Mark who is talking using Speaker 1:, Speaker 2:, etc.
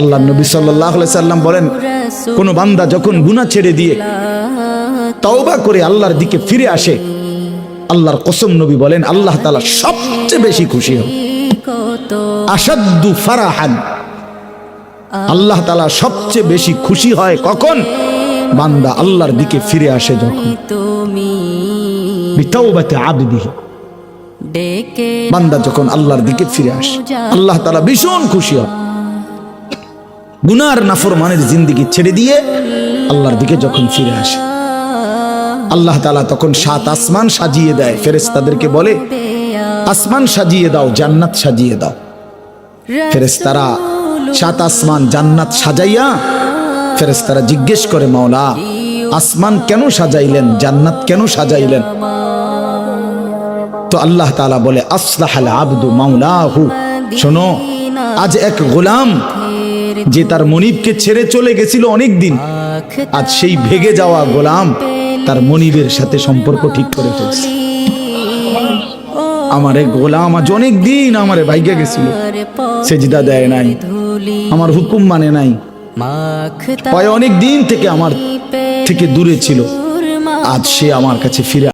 Speaker 1: আল্লাহ নবী সাল্লাল্লাহু আলাইহি সাল্লাম বলেন, কোন বান্দা যখন গুনাহ ছেড়ে দিয়ে তওবা করে আল্লাহর দিকে ফিরে আসে, আল্লাহর কসম নবী বলেন আল্লাহ তাআলা সবচেয়ে বেশি খুশি হন। আশাদ্দু ফারাহান, আল্লাহ তাআলা সবচেয়ে বেশি খুশি হয় কখন? বান্দা আল্লাহর দিকে ফিরে আসে যখন। বিতাওবাতি আবদিহি, বান্দা যখন আল্লাহর দিকে ফিরে আসে আল্লাহ তাআলা ভীষণ খুশি হয়। গুনার নাফরমানের জিন্দেগি ছেড়ে দিয়ে আল্লাহর দিকে যখন ফিরে আসে, আল্লাহ তাআলা তখন 7 আসমান সাজিয়ে দেয়। ফেরেশতাদেরকে বলে, আসমান সাজিয়ে দাও, জান্নাত সাজিয়ে দাও। ফেরেশতারা 7 আসমান জান্নাত সাজাইয়া ফেরেশতারা জিজ্ঞেস করে, মাওলা আসমান কেন সাজাইলেন, জান্নাত কেন সাজাইলেন? তো আল্লাহ তাআলা বলে, আসলাহাল আবদু মাওলাহু, শোনো, আজ এক গোলাম যে তার মনিবকে ছেড়ে চলে গেছিল অনেক দিন, আজ সেই ভেগে যাওয়া গোলাম তার মনিবের সাথে সম্পর্ক ঠিক করে ফেলছে। আমার এক গোলাম আজ অনেক দিন আমারে ভাইগা গেছিল, সেজদা দেয় নাই, আমার হুকুম মানে নাই, অনেক দিন থেকে আমার থেকে দূরে ছিল, আজ সে আমার কাছে ফিরে